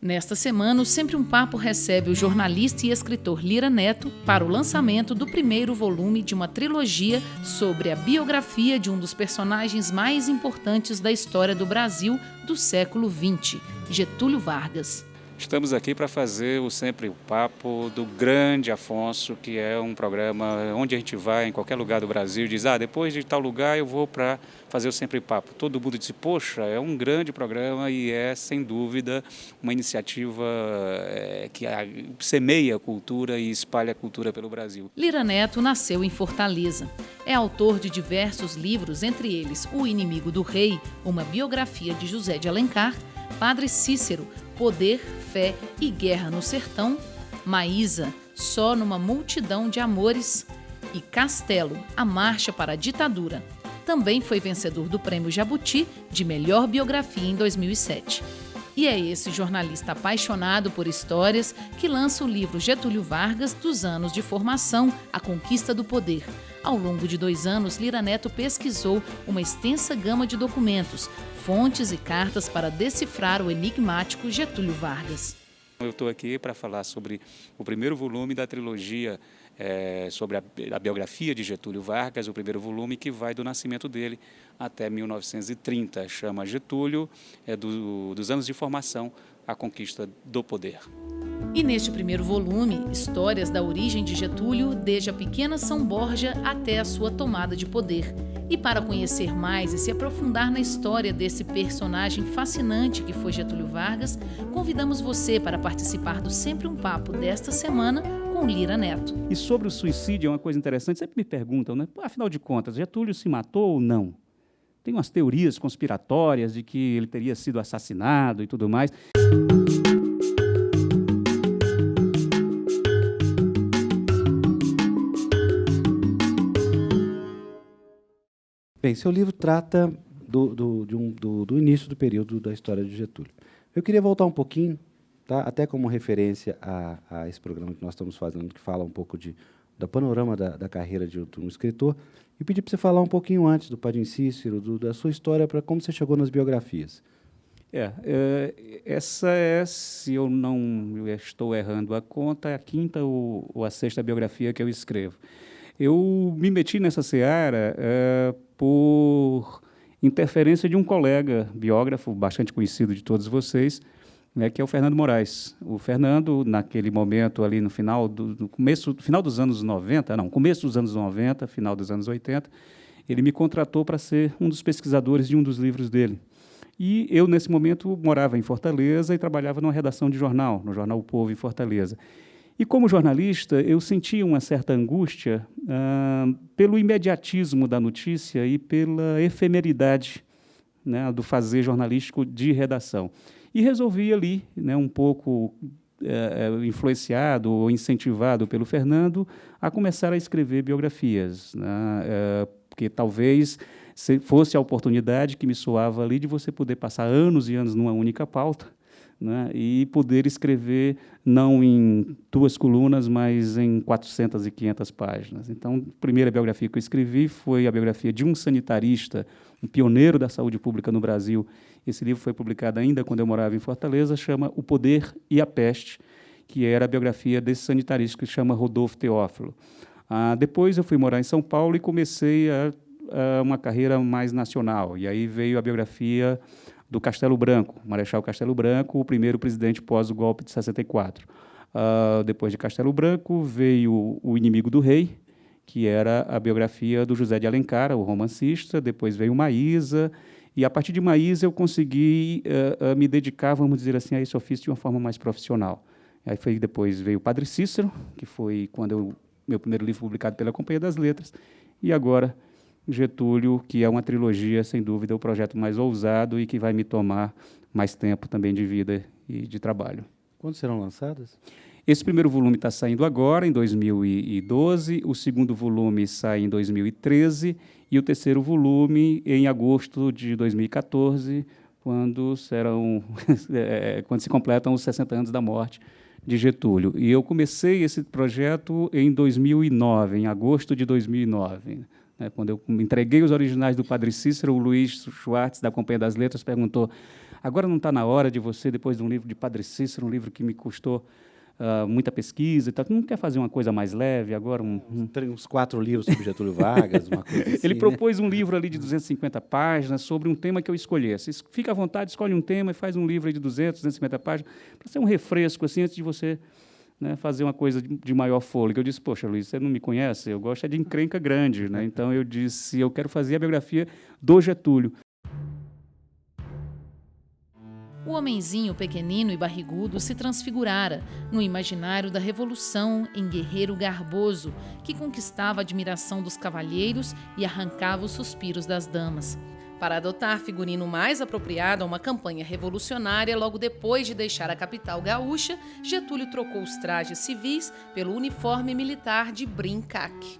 Nesta semana, o Sempre um Papo recebe o jornalista e escritor Lira Neto para o lançamento do primeiro volume de uma trilogia sobre a biografia de um dos personagens mais importantes da história do Brasil do século XX, Getúlio Vargas. Estamos aqui para fazer o Sempre o Papo do Grande Afonso, que é um programa onde a gente vai em qualquer lugar do Brasil e diz, depois de tal lugar eu vou para fazer o Sempre o Papo. Todo mundo diz, poxa, é um grande programa e é, sem dúvida, uma iniciativa que semeia a cultura e espalha a cultura pelo Brasil. Lira Neto nasceu em Fortaleza. É autor de diversos livros, entre eles O Inimigo do Rei, uma biografia de José de Alencar, Padre Cícero, Poder, Fé e Guerra no Sertão, Maísa, Só numa Multidão de Amores e Castelo, A Marcha para a Ditadura. Também foi vencedor do Prêmio Jabuti de Melhor Biografia em 2007. E é esse jornalista apaixonado por histórias que lança o livro Getúlio Vargas, dos anos de formação, A Conquista do Poder. Ao longo de 2 anos, Lira Neto pesquisou uma extensa gama de documentos, fontes e cartas para decifrar o enigmático Getúlio Vargas. Eu estou aqui para falar sobre o primeiro volume da trilogia sobre a biografia de Getúlio Vargas, o primeiro volume que vai do nascimento dele até 1930. Chama Getúlio, dos anos de formação, A Conquista do Poder. E neste primeiro volume, histórias da origem de Getúlio, desde a pequena São Borja até a sua tomada de poder. E para conhecer mais e se aprofundar na história desse personagem fascinante que foi Getúlio Vargas, convidamos você para participar do Sempre um Papo desta semana com Lira Neto. E sobre o suicídio é uma coisa interessante, sempre me perguntam, né? Afinal de contas, Getúlio se matou ou não? Tem umas teorias conspiratórias de que ele teria sido assassinado e tudo mais. Bem, seu livro trata do início do período da história de Getúlio. Eu queria voltar um pouquinho, tá? Até como referência a esse programa que nós estamos fazendo, que fala um pouco do panorama da carreira de um escritor, e pedir para você falar um pouquinho antes do Padre Cícero, da sua história, para como você chegou nas biografias. Essa é, se eu não estou errando a conta, a quinta ou a sexta biografia que eu escrevo. Eu me meti nessa seara por interferência de um colega biógrafo bastante conhecido de todos vocês, né, que é o Fernando Moraes. O Fernando, naquele momento ali no final dos anos 90, começo dos anos 90, final dos anos 80, ele me contratou para ser um dos pesquisadores de um dos livros dele. E eu, nesse momento, morava em Fortaleza e trabalhava numa redação de jornal, no jornal O Povo, em Fortaleza. E, como jornalista, eu sentia uma certa angústia pelo imediatismo da notícia e pela efemeridade, né, do fazer jornalístico de redação. E resolvi ali, né, um pouco influenciado ou incentivado pelo Fernando, a começar a escrever biografias, né, porque talvez fosse a oportunidade que me soava ali de você poder passar anos e anos numa única pauta, né, e poder escrever não em 2 colunas, mas em 400 e 500 páginas. Então, a primeira biografia que eu escrevi foi a biografia de um sanitarista, um pioneiro da saúde pública no Brasil. Esse livro foi publicado ainda quando eu morava em Fortaleza, chama O Poder e a Peste, que era a biografia desse sanitarista que se chama Rodolfo Teófilo. Depois eu fui morar em São Paulo e comecei uma carreira mais nacional. E aí veio a biografia do Castelo Branco, Marechal Castelo Branco, o primeiro presidente pós o golpe de 64. Depois de Castelo Branco, veio O Inimigo do Rei, que era a biografia do José de Alencar, o romancista. Depois veio Maísa, e a partir de Maísa eu consegui me dedicar, vamos dizer assim, a esse ofício de uma forma mais profissional. Aí depois veio o Padre Cícero, que foi meu primeiro livro publicado pela Companhia das Letras, e agora Getúlio, que é uma trilogia, sem dúvida, o projeto mais ousado e que vai me tomar mais tempo também de vida e de trabalho. Quando serão lançadas? Esse primeiro volume está saindo agora, em 2012, o segundo volume sai em 2013 e o terceiro volume em agosto de 2014, quando se completam os 60 anos da morte de Getúlio. E eu comecei esse projeto em 2009, em agosto de 2009. Quando eu entreguei os originais do Padre Cícero, o Luiz Schwartz, da Companhia das Letras, perguntou: agora não está na hora de você, depois de um livro de Padre Cícero, um livro que me custou muita pesquisa e tal, não quer fazer uma coisa mais leve, agora Tem uns 4 livros sobre Getúlio Vargas, uma coisa assim, Ele né? propôs um livro ali de 250 páginas sobre um tema que eu escolhesse. Fica à vontade, escolhe um tema e faz um livro aí de 200, 250 páginas, para ser um refresco, assim, antes de você, né, fazer uma coisa de maior fôlego. Eu disse, poxa, Luiz, você não me conhece? Eu gosto de encrenca grande, né? Então, eu disse, eu quero fazer a biografia do Getúlio. O homenzinho pequenino e barrigudo se transfigurara no imaginário da Revolução em guerreiro garboso, que conquistava a admiração dos cavalheiros e arrancava os suspiros das damas. Para adotar figurino mais apropriado a uma campanha revolucionária, logo depois de deixar a capital gaúcha, Getúlio trocou os trajes civis pelo uniforme militar de brim-caque.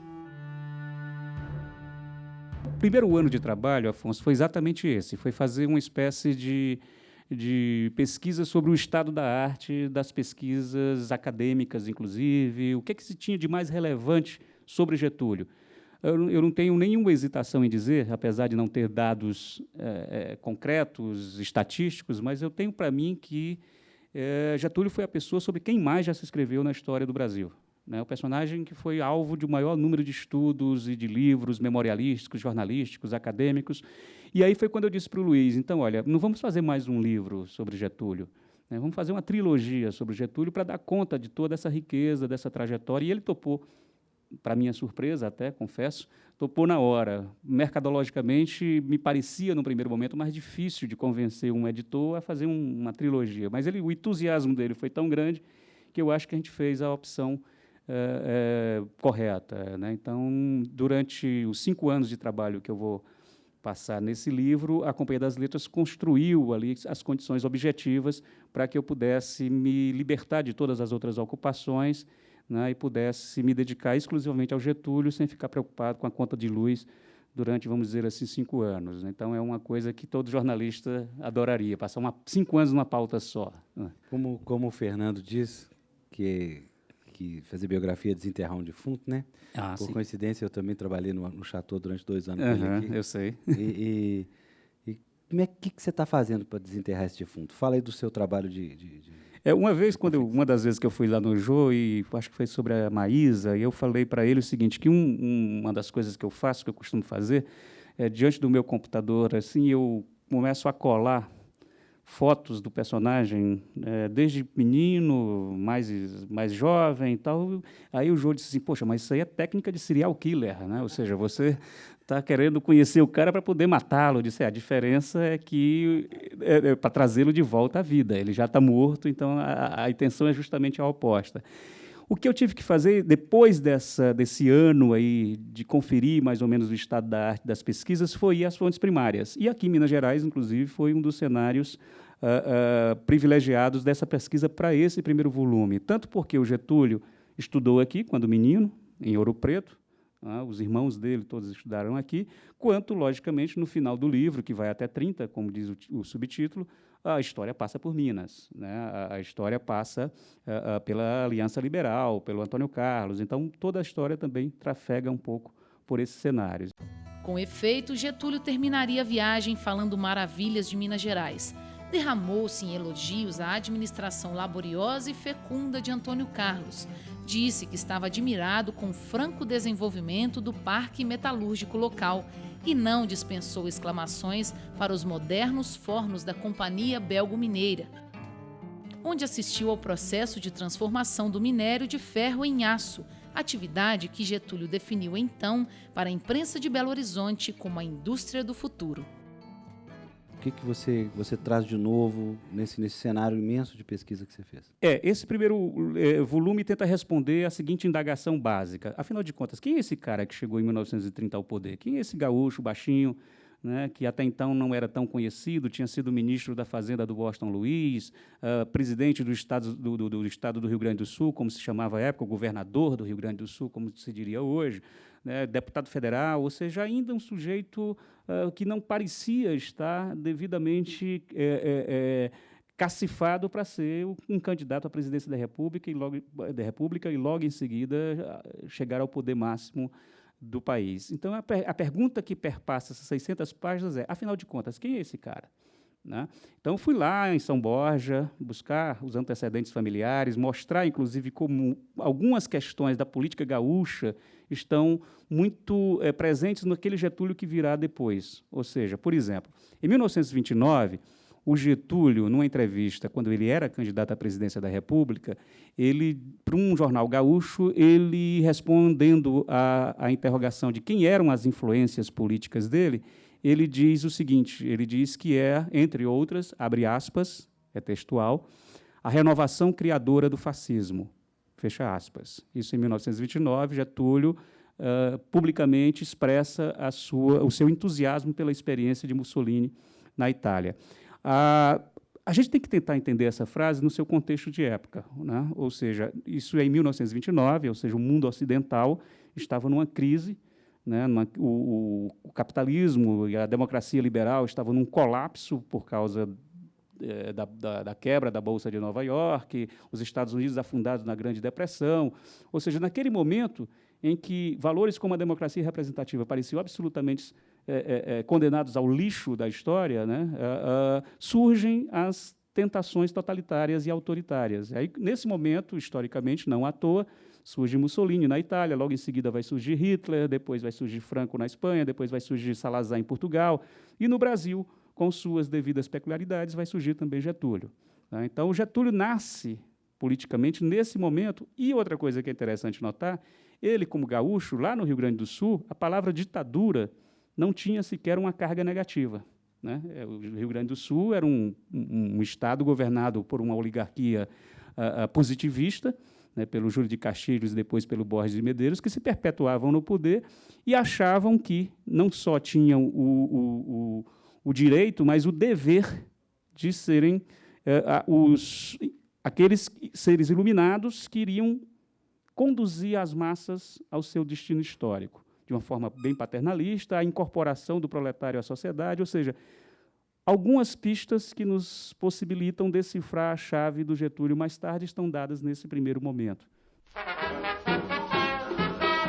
O primeiro ano de trabalho, Afonso, foi exatamente esse, foi fazer uma espécie de pesquisa sobre o estado da arte, das pesquisas acadêmicas, inclusive, o que se tinha de mais relevante sobre Getúlio. Eu não tenho nenhuma hesitação em dizer, apesar de não ter dados concretos, estatísticos, mas eu tenho para mim que Getúlio foi a pessoa sobre quem mais já se escreveu na história do Brasil. Né, o personagem que foi alvo de um maior número de estudos e de livros memorialísticos, jornalísticos, acadêmicos. E aí foi quando eu disse para o Luiz, então, olha, não vamos fazer mais um livro sobre Getúlio, né, vamos fazer uma trilogia sobre Getúlio para dar conta de toda essa riqueza, dessa trajetória. E ele topou, para minha surpresa até, confesso, topou na hora. Mercadologicamente, me parecia, no primeiro momento, mais difícil de convencer um editor a fazer uma trilogia. Mas o entusiasmo dele foi tão grande que eu acho que a gente fez a opção correta, né? Então, durante os 5 anos de trabalho que eu vou passar nesse livro, a Companhia das Letras construiu ali as condições objetivas para que eu pudesse me libertar de todas as outras ocupações, né, e pudesse me dedicar exclusivamente ao Getúlio, sem ficar preocupado com a conta de luz durante, vamos dizer assim, 5 anos. Então, é uma coisa que todo jornalista adoraria, passar 5 anos numa pauta só. Como o Fernando diz, que fazer biografia é desenterrar um defunto, né? Por coincidência, eu também trabalhei no Chateau durante 2 anos. Eu sei. E como é que você está fazendo para desenterrar esse defunto? Fala aí do seu trabalho uma das vezes que eu fui lá no Jô, e acho que foi sobre a Maísa, e eu falei para ele o seguinte, que uma das coisas que eu faço, que eu costumo fazer, é, diante do meu computador, assim, eu começo a colar fotos do personagem, desde menino, mais jovem e tal. Aí o Jô disse assim, poxa, mas isso aí é técnica de serial killer, né? Ou seja, você está querendo conhecer o cara para poder matá-lo. Eu disse, a diferença é que para trazê-lo de volta à vida. Ele já está morto, então a intenção é justamente a oposta. O que eu tive que fazer depois desse ano aí de conferir mais ou menos o estado da arte das pesquisas foi ir às fontes primárias. E aqui em Minas Gerais, inclusive, foi um dos cenários privilegiados dessa pesquisa para esse primeiro volume. Tanto porque o Getúlio estudou aqui, quando menino, em Ouro Preto, os irmãos dele todos estudaram aqui, quanto, logicamente, no final do livro, que vai até 30, como diz o subtítulo, a história passa por Minas, né? A história passa pela Aliança Liberal, pelo Antônio Carlos. Então, toda a história também trafega um pouco por esses cenários. Com efeito, Getúlio terminaria a viagem falando maravilhas de Minas Gerais. Derramou-se em elogios à administração laboriosa e fecunda de Antônio Carlos. Disse que estava admirado com o franco desenvolvimento do parque metalúrgico local e não dispensou exclamações para os modernos fornos da Companhia Belgo-Mineira, onde assistiu ao processo de transformação do minério de ferro em aço, atividade que Getúlio definiu então para a imprensa de Belo Horizonte como a indústria do futuro. O que você traz de novo nesse cenário imenso de pesquisa que você fez? Esse primeiro volume tenta responder a seguinte indagação básica. Afinal de contas, quem é esse cara que chegou em 1930 ao poder? Quem é esse gaúcho baixinho, né, que até então não era tão conhecido, tinha sido ministro da Fazenda do Washington Luiz, presidente do estado do Rio Grande do Sul, como se chamava à época, governador do Rio Grande do Sul, como se diria hoje, né, deputado federal, ou seja, ainda um sujeito que não parecia estar devidamente cacifado para ser um candidato à presidência da República e logo em seguida chegar ao poder máximo do país. Então, a pergunta que perpassa essas 600 páginas é, afinal de contas, quem é esse cara? né? Então, fui lá em São Borja buscar os antecedentes familiares, mostrar, inclusive, como algumas questões da política gaúcha estão muito presentes naquele Getúlio que virá depois. Ou seja, por exemplo, em 1929, o Getúlio, numa entrevista, quando ele era candidato à presidência da República, ele, para um jornal gaúcho, ele respondendo à interrogação de quem eram as influências políticas dele, ele diz o seguinte, ele diz que é, entre outras, abre aspas, é textual, a renovação criadora do fascismo, fecha aspas. Isso em 1929, Getúlio publicamente expressa o seu entusiasmo pela experiência de Mussolini na Itália. A gente tem que tentar entender essa frase no seu contexto de época, né? Ou seja, isso é em 1929, ou seja, o mundo ocidental estava numa crise, né? O capitalismo e a democracia liberal estavam num colapso por causa da quebra da Bolsa de Nova York, os Estados Unidos afundados na Grande Depressão. Ou seja, naquele momento em que valores como a democracia representativa pareciam absolutamente condenados ao lixo da história, né, surgem as tentações totalitárias e autoritárias. Aí, nesse momento, historicamente, não à toa, surge Mussolini na Itália, logo em seguida vai surgir Hitler, depois vai surgir Franco na Espanha, depois vai surgir Salazar em Portugal, e no Brasil, com suas devidas peculiaridades, vai surgir também Getúlio. Então, o Getúlio nasce politicamente nesse momento, e outra coisa que é interessante notar, ele, como gaúcho, lá no Rio Grande do Sul, a palavra ditadura não tinha sequer uma carga negativa, né? O Rio Grande do Sul era um estado governado por uma oligarquia positivista, né, pelo Júlio de Castilhos e depois pelo Borges de Medeiros, que se perpetuavam no poder e achavam que não só tinham o direito, mas o dever de serem aqueles seres iluminados que iriam conduzir as massas ao seu destino histórico, de uma forma bem paternalista, a incorporação do proletário à sociedade, ou seja, algumas pistas que nos possibilitam decifrar a chave do Getúlio mais tarde estão dadas nesse primeiro momento.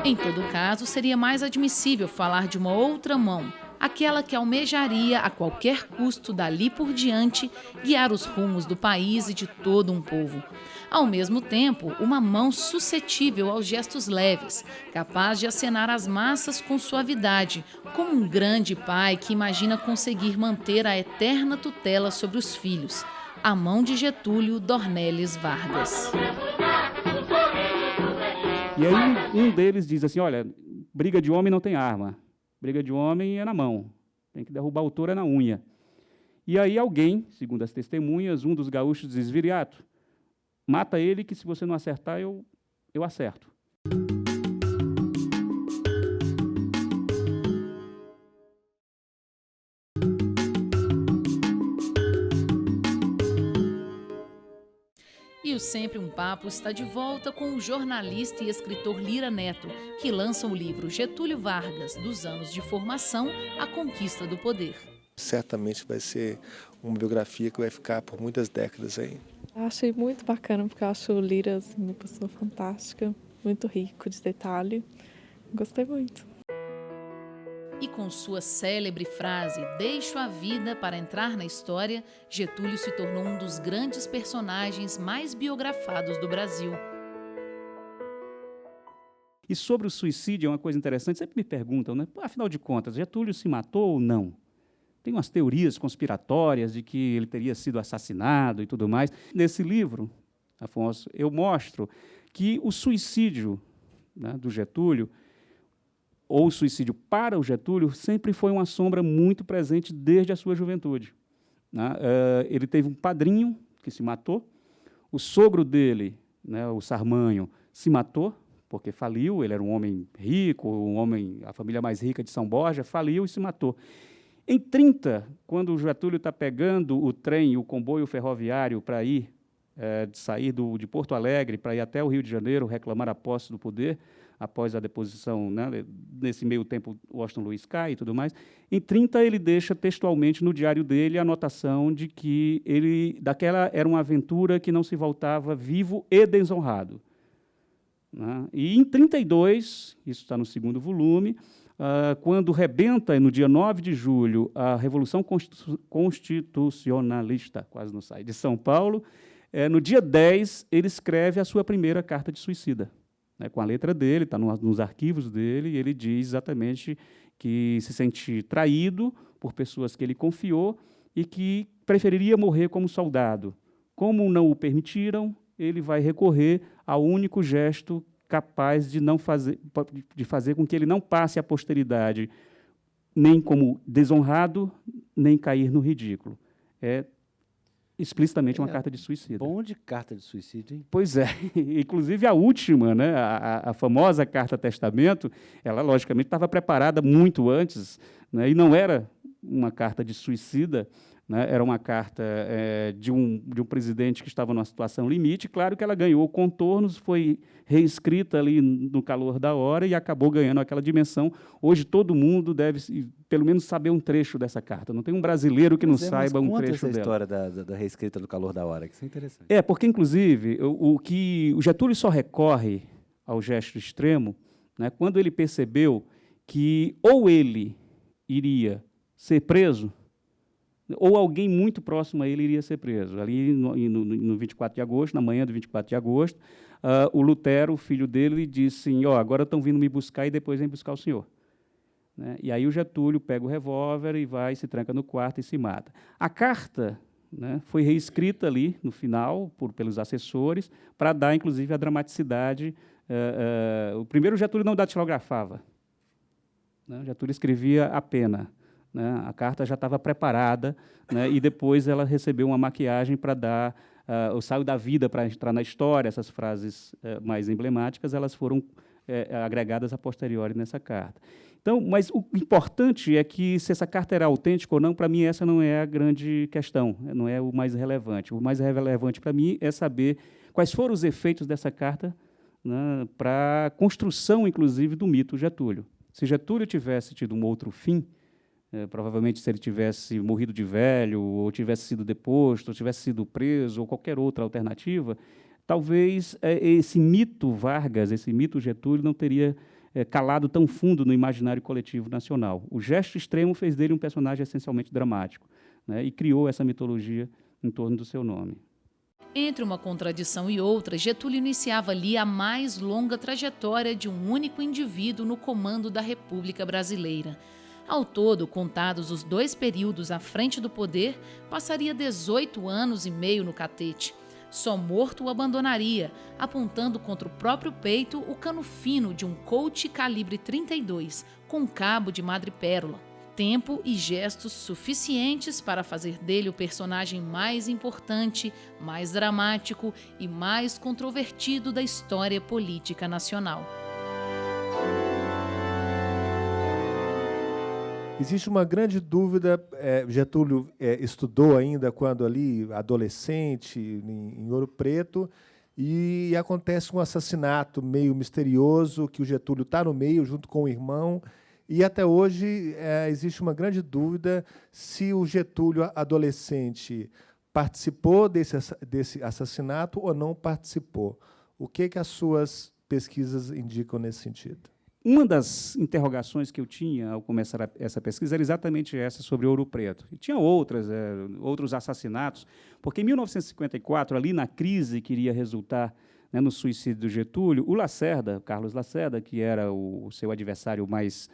Em todo caso, seria mais admissível falar de uma outra mão, aquela que almejaria a qualquer custo, dali por diante, guiar os rumos do país e de todo um povo. Ao mesmo tempo, uma mão suscetível aos gestos leves, capaz de acenar as massas com suavidade, como um grande pai que imagina conseguir manter a eterna tutela sobre os filhos. A mão de Getúlio Dornelles Vargas. E aí um deles diz assim, olha, briga de homem não tem arma. Briga de homem é na mão, tem que derrubar o touro é na unha. E aí alguém, segundo as testemunhas, um dos gaúchos diz, Viriato, mata ele que se você não acertar, eu acerto. E o Sempre um Papo está de volta com o jornalista e escritor Lira Neto, que lança o livro Getúlio Vargas, dos anos de formação à conquista do poder. Certamente vai ser uma biografia que vai ficar por muitas décadas aí. Achei muito bacana, porque eu acho o Lira assim, uma pessoa fantástica, muito rico de detalhe. Gostei muito. E com sua célebre frase, deixo a vida para entrar na história, Getúlio se tornou um dos grandes personagens mais biografados do Brasil. E sobre o suicídio é uma coisa interessante, sempre me perguntam, né? Afinal de contas, Getúlio se matou ou não? Tem umas teorias conspiratórias de que ele teria sido assassinado e tudo mais. Nesse livro, Afonso, eu mostro que o suicídio, né, do Getúlio, ou o suicídio para o Getúlio, sempre foi uma sombra muito presente desde a sua juventude, né? Ele teve um padrinho que se matou, o sogro dele, né, o Sarmanho, se matou, porque faliu, ele era um homem rico, a família mais rica de São Borja, faliu e se matou. Em 30, quando o Getúlio está pegando o trem, o comboio ferroviário para ir, sair de Porto Alegre para ir até o Rio de Janeiro, reclamar a posse do poder, após a deposição, né, nesse meio tempo, Washington Luiz cai e tudo mais. Em 30, ele deixa textualmente no diário dele a anotação de que daquela era uma aventura que não se voltava vivo e desonrado, né? E em 32, isso está no segundo volume, quando rebenta, no dia 9 de julho, a Revolução Constitucionalista, quase não sai, de São Paulo, no dia 10, ele escreve a sua primeira carta de suicida, né, com a letra dele, está nos arquivos dele, e ele diz exatamente que se sente traído por pessoas que ele confiou e que preferiria morrer como soldado. Como não o permitiram, ele vai recorrer ao único gesto capaz de fazer com que ele não passe à posteridade nem como desonrado, nem cair no ridículo. É explicitamente uma carta de suicídio. Bom de carta de suicídio, hein? Pois é. Inclusive a última, né, a famosa carta testamento, ela logicamente estava preparada muito antes, né, e não era uma carta de suicida, né, era uma carta de um presidente que estava numa situação limite. Claro que ela ganhou contornos, foi reescrita ali no calor da hora e acabou ganhando aquela dimensão. Hoje todo mundo deve, pelo menos, saber um trecho dessa carta. Não tem um brasileiro que não saiba um trecho dela. Conta essa história da reescrita do calor da hora, que isso é interessante. Porque, inclusive, o Getúlio só recorre ao gesto extremo, né, quando ele percebeu que ou ele iria ser preso, ou alguém muito próximo a ele iria ser preso. Ali no 24 de agosto, na manhã do 24 de agosto, o Lutero, o filho dele, disse assim, agora estão vindo me buscar e depois vem buscar o senhor. Né? E aí o Getúlio pega o revólver e vai, se tranca no quarto e se mata. A carta, né, foi reescrita ali no final pelos assessores para dar, inclusive, a dramaticidade. O primeiro Getúlio não datilografava. Né? O Getúlio escrevia a pena. Né? A carta já estava preparada, né, e depois ela recebeu uma maquiagem para dar o saio da vida para entrar na história. Essas frases mais emblemáticas, elas foram agregadas a posteriori nessa carta. Então, mas o importante é que, se essa carta era autêntica ou não, para mim essa não é a grande questão, não é o mais relevante. O mais relevante para mim é saber quais foram os efeitos dessa carta, né, para a construção, inclusive, do mito Getúlio. Se Getúlio tivesse tido um outro fim, provavelmente, se ele tivesse morrido de velho, ou tivesse sido deposto, ou tivesse sido preso, ou qualquer outra alternativa, talvez esse mito Vargas, esse mito Getúlio, não teria calado tão fundo no imaginário coletivo nacional. O gesto extremo fez dele um personagem essencialmente dramático, né, e criou essa mitologia em torno do seu nome. Entre uma contradição e outra, Getúlio iniciava ali a mais longa trajetória de um único indivíduo no comando da República Brasileira. Ao todo, contados os 2 períodos à frente do poder, passaria 18 anos e meio no catete. Só morto o abandonaria, apontando contra o próprio peito o cano fino de um Colt calibre 32, com cabo de madrepérola. Tempo e gestos suficientes para fazer dele o personagem mais importante, mais dramático e mais controvertido da história política nacional. Existe uma grande dúvida. Getúlio estudou ainda quando ali, adolescente, em Ouro Preto, e acontece um assassinato meio misterioso, que o Getúlio está no meio, junto com o irmão, e até hoje existe uma grande dúvida se o Getúlio, adolescente, participou desse assassinato ou não participou. O que as suas pesquisas indicam nesse sentido? Uma das interrogações que eu tinha ao começar essa pesquisa era exatamente essa, sobre Ouro Preto. E tinha outros assassinatos, porque em 1954, ali na crise que iria resultar, né, no suicídio do Getúlio, o Lacerda, Carlos Lacerda, que era o seu adversário mais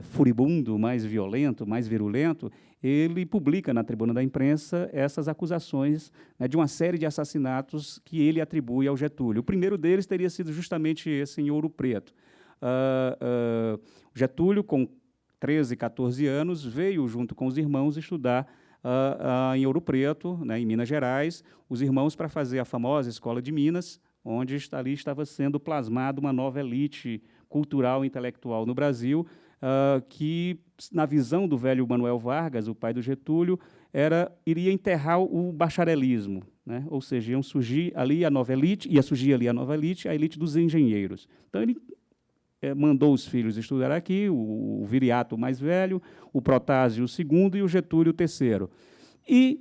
furibundo, mais violento, mais virulento, ele publica na tribuna da imprensa essas acusações, né, de uma série de assassinatos que ele atribui ao Getúlio. O primeiro deles teria sido justamente esse, em Ouro Preto. Getúlio, com 13, 14 anos, veio, junto com os irmãos, estudar em Ouro Preto, né, em Minas Gerais, os irmãos para fazer a famosa Escola de Minas, onde ali estava sendo plasmada uma nova elite cultural e intelectual no Brasil, que, na visão do velho Manuel Vargas, o pai do Getúlio, iria enterrar o bacharelismo, né? Ou seja, ia surgir ali a nova elite, a elite dos engenheiros. Então, ele mandou os filhos estudar aqui, o Viriato mais velho, o Protásio o segundo e o Getúlio o terceiro. E,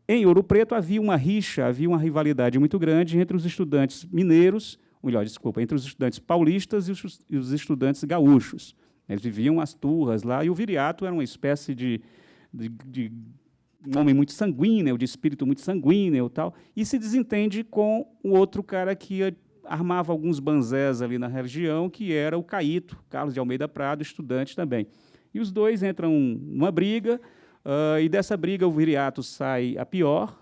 em Ouro Preto, havia uma rivalidade muito grande entre os estudantes mineiros, entre os estudantes paulistas e os estudantes gaúchos. Eles viviam as turras lá, e o Viriato era uma espécie de um homem muito sanguíneo, de espírito muito sanguíneo, tal, e se desentende com o outro cara que armava alguns banzés ali na região, que era o Caíto, Carlos de Almeida Prado, estudante também. E os dois entram numa briga, e dessa briga o Viriato sai a pior,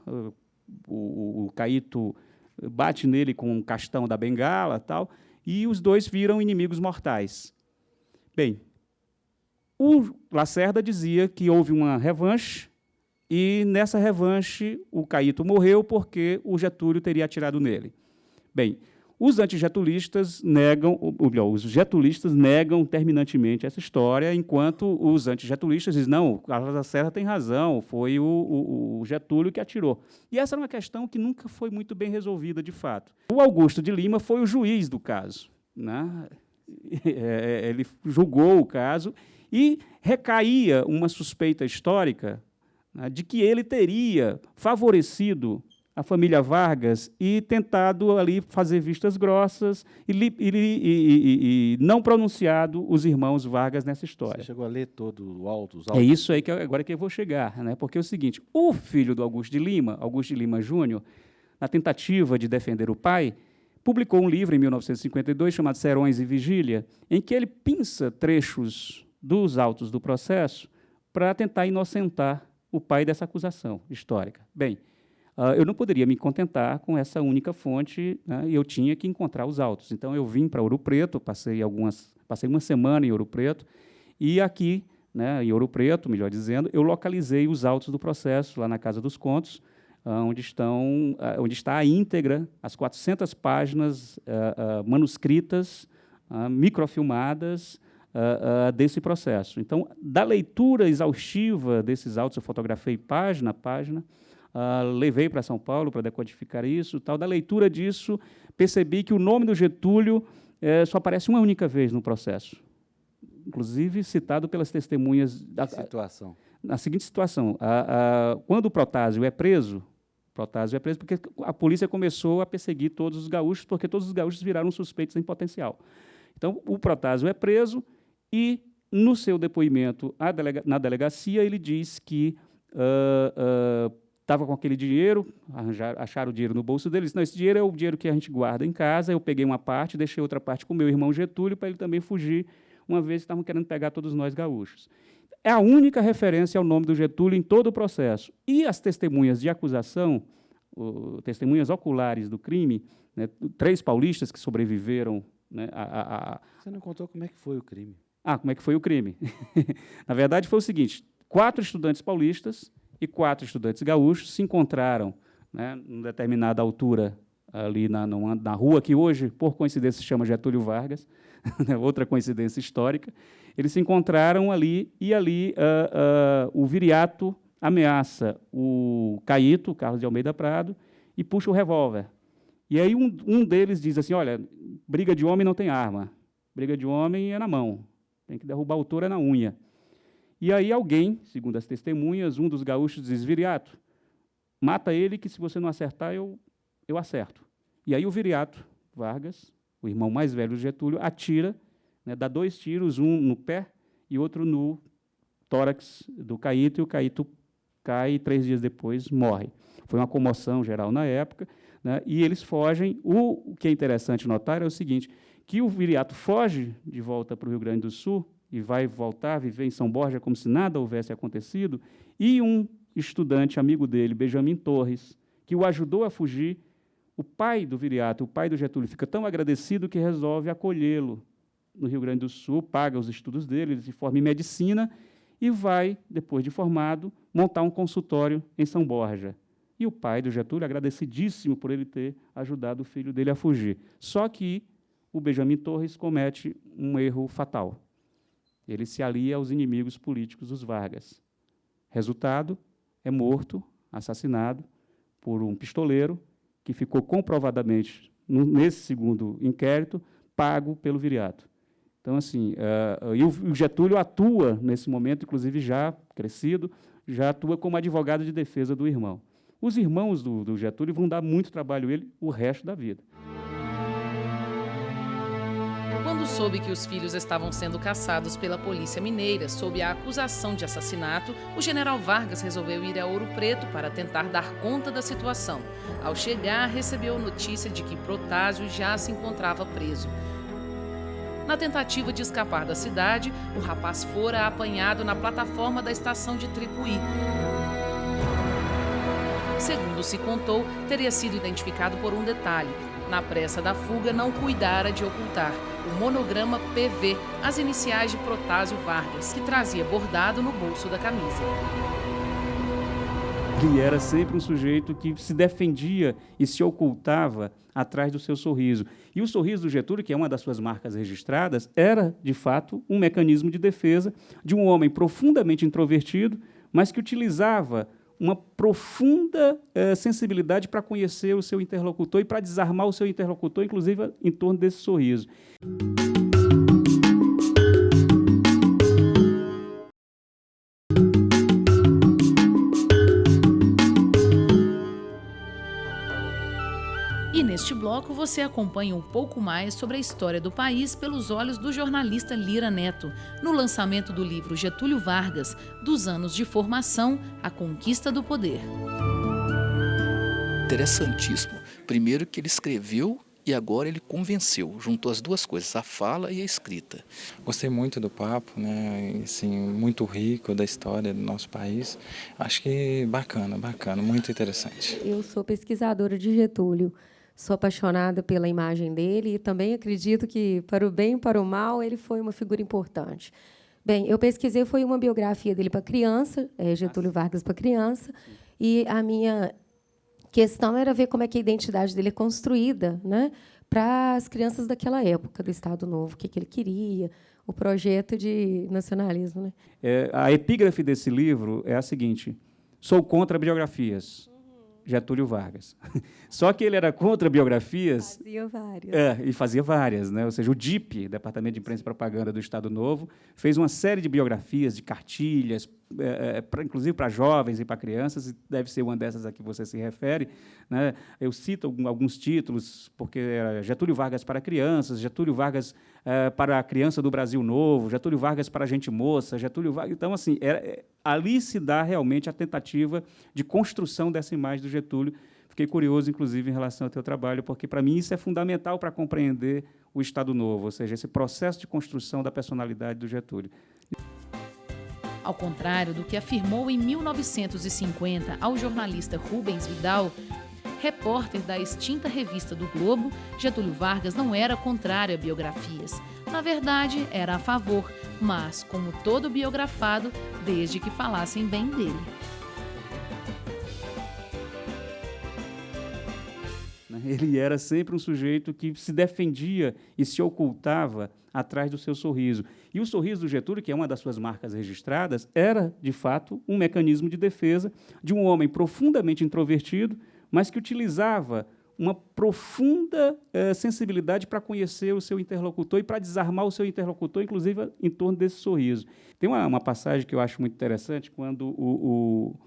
o Caíto bate nele com um castão da bengala, tal, e os dois viram inimigos mortais. Bem, o Lacerda dizia que houve uma revanche, e nessa revanche o Caíto morreu porque o Getúlio teria atirado nele. Bem, os antigetulistas negam, ou melhor, os getulistas negam terminantemente essa história, enquanto os antigetulistas dizem, não, o Carlos Lacerda tem razão, foi o Getúlio que atirou. E essa era uma questão que nunca foi muito bem resolvida, de fato. O Augusto de Lima foi o juiz do caso, né? Ele julgou o caso e recaía uma suspeita histórica, né, de que ele teria favorecido a família Vargas e tentado ali fazer vistas grossas e não pronunciado os irmãos Vargas nessa história. Você chegou a ler todo os autos? É isso aí que agora que eu vou chegar, né? Porque é o seguinte, o filho do Augusto de Lima Júnior, na tentativa de defender o pai, publicou um livro em 1952 chamado Serões e Vigília, em que ele pinça trechos dos autos do processo para tentar inocentar o pai dessa acusação histórica. Bem, eu não poderia me contentar com essa única fonte, né, e eu tinha que encontrar os autos. Então, eu vim para Ouro Preto, passei uma semana em Ouro Preto, e aqui, né, em Ouro Preto, melhor dizendo, eu localizei os autos do processo, lá na Casa dos Contos, onde está a íntegra, as 400 páginas manuscritas, microfilmadas, desse processo. Então, da leitura exaustiva desses autos, eu fotografei página a página, levei para São Paulo para decodificar isso, tal. Da leitura disso, percebi que o nome do Getúlio só aparece uma única vez no processo, inclusive citado pelas testemunhas. Na seguinte situação, quando o Protásio é preso porque a polícia começou a perseguir todos os gaúchos, porque todos os gaúchos viraram suspeitos em potencial. Então, o Protásio é preso e, no seu depoimento na delegacia, ele diz que estava com aquele dinheiro, acharam o dinheiro no bolso dele, disse, não, esse dinheiro é o dinheiro que a gente guarda em casa, eu peguei uma parte, deixei outra parte com o meu irmão Getúlio, para ele também fugir, uma vez que estavam querendo pegar todos nós gaúchos. É a única referência ao nome do Getúlio em todo o processo. E as testemunhas de acusação, testemunhas oculares do crime, né, 3 paulistas que sobreviveram, né, Você não contou como é que foi o crime. Como é que foi o crime? Na verdade, foi o seguinte, 4 estudantes paulistas e 4 estudantes gaúchos se encontraram, né, em determinada altura, ali na rua, que hoje, por coincidência, se chama Getúlio Vargas, outra coincidência histórica. Eles se encontraram ali, e ali o Viriato ameaça o Caíto, Carlos de Almeida Prado, e puxa o revólver. E aí um deles diz assim, olha, briga de homem não tem arma, briga de homem é na mão, tem que derrubar o touro é na unha. E aí alguém, segundo as testemunhas, um dos gaúchos diz, Viriato, mata ele que se você não acertar, eu acerto. E aí o Viriato Vargas, o irmão mais velho do Getúlio, atira, né, dá 2 tiros, um no pé e outro no tórax do Caíto, e o Caíto cai e 3 dias depois morre. Foi uma comoção geral na época, né, e eles fogem. O que é interessante notar é o seguinte, que o Viriato foge de volta para o Rio Grande do Sul e vai voltar a viver em São Borja como se nada houvesse acontecido, e um estudante amigo dele, Benjamin Torres, que o ajudou a fugir, o pai do Viriato, o pai do Getúlio, fica tão agradecido que resolve acolhê-lo no Rio Grande do Sul, paga os estudos dele, ele se forma em medicina e vai, depois de formado, montar um consultório em São Borja. E o pai do Getúlio, agradecidíssimo por ele ter ajudado o filho dele a fugir. Só que o Benjamin Torres comete um erro fatal. Ele se alia aos inimigos políticos dos Vargas. Resultado, é morto, assassinado, por um pistoleiro que ficou comprovadamente, nesse segundo inquérito, pago pelo Viriato. Então, assim, e o Getúlio atua, nesse momento, inclusive já crescido, já atua como advogado de defesa do irmão. Os irmãos do Getúlio vão dar muito trabalho a ele o resto da vida. Quando soube que os filhos estavam sendo caçados pela polícia mineira sob a acusação de assassinato, o general Vargas resolveu ir a Ouro Preto para tentar dar conta da situação. Ao chegar, recebeu notícia de que Protásio já se encontrava preso. Na tentativa de escapar da cidade, o rapaz fora apanhado na plataforma da estação de Tripuí. Segundo se contou, teria sido identificado por um detalhe. Na pressa da fuga, não cuidara de ocultar o monograma PV, as iniciais de Protásio Vargas, que trazia bordado no bolso da camisa. Ele era sempre um sujeito que se defendia e se ocultava atrás do seu sorriso. E o sorriso do Getúlio, que é uma das suas marcas registradas, era, de fato, um mecanismo de defesa de um homem profundamente introvertido, mas que utilizava uma profunda sensibilidade para conhecer o seu interlocutor e para desarmar o seu interlocutor, inclusive em torno desse sorriso. E neste bloco você acompanha um pouco mais sobre a história do país pelos olhos do jornalista Lira Neto, no lançamento do livro Getúlio Vargas, dos anos de formação à conquista do poder. Interessantíssimo. Primeiro que ele escreveu e agora ele convenceu, juntou as duas coisas, a fala e a escrita. Gostei muito do papo, né? Assim, muito rico da história do nosso país. Acho que bacana, muito interessante. Eu sou pesquisadora de Getúlio. Sou apaixonada pela imagem dele e também acredito que, para o bem e para o mal, ele foi uma figura importante. Bem, eu pesquisei, foi uma biografia dele para criança, Getúlio Vargas para criança, e a minha questão era ver como é que a identidade dele é construída, né, para as crianças daquela época, do Estado Novo, o que ele queria, o projeto de nacionalismo. Né? A epígrafe desse livro é a seguinte: sou contra biografias. Getúlio Vargas. Só que ele era contra biografias... Fazia várias. E fazia várias, né? Ou seja, o DIP, Departamento de Imprensa e Propaganda do Estado Novo, fez uma série de biografias, de cartilhas, inclusive para jovens e para crianças, e deve ser uma dessas a que você se refere. Né? Eu cito alguns títulos, porque era Getúlio Vargas para crianças, Getúlio Vargas para a criança do Brasil Novo, Getúlio Vargas para a gente moça, Getúlio Vargas... Então, assim, ali se dá realmente a tentativa de construção dessa imagem do Getúlio. Fiquei curioso, inclusive, em relação ao teu trabalho, porque, para mim, isso é fundamental para compreender o Estado Novo, ou seja, esse processo de construção da personalidade do Getúlio. Ao contrário do que afirmou em 1950 ao jornalista Rubens Vidal, repórter da extinta revista do Globo, Getúlio Vargas não era contrário a biografias. Na verdade, era a favor, mas, como todo biografado, desde que falassem bem dele. Ele era sempre um sujeito que se defendia e se ocultava atrás do seu sorriso. E o sorriso do Getúlio, que é uma das suas marcas registradas, era, de fato, um mecanismo de defesa de um homem profundamente introvertido, mas que utilizava uma profunda sensibilidade para conhecer o seu interlocutor e para desarmar o seu interlocutor, inclusive em torno desse sorriso. Tem uma passagem que eu acho muito interessante, quando o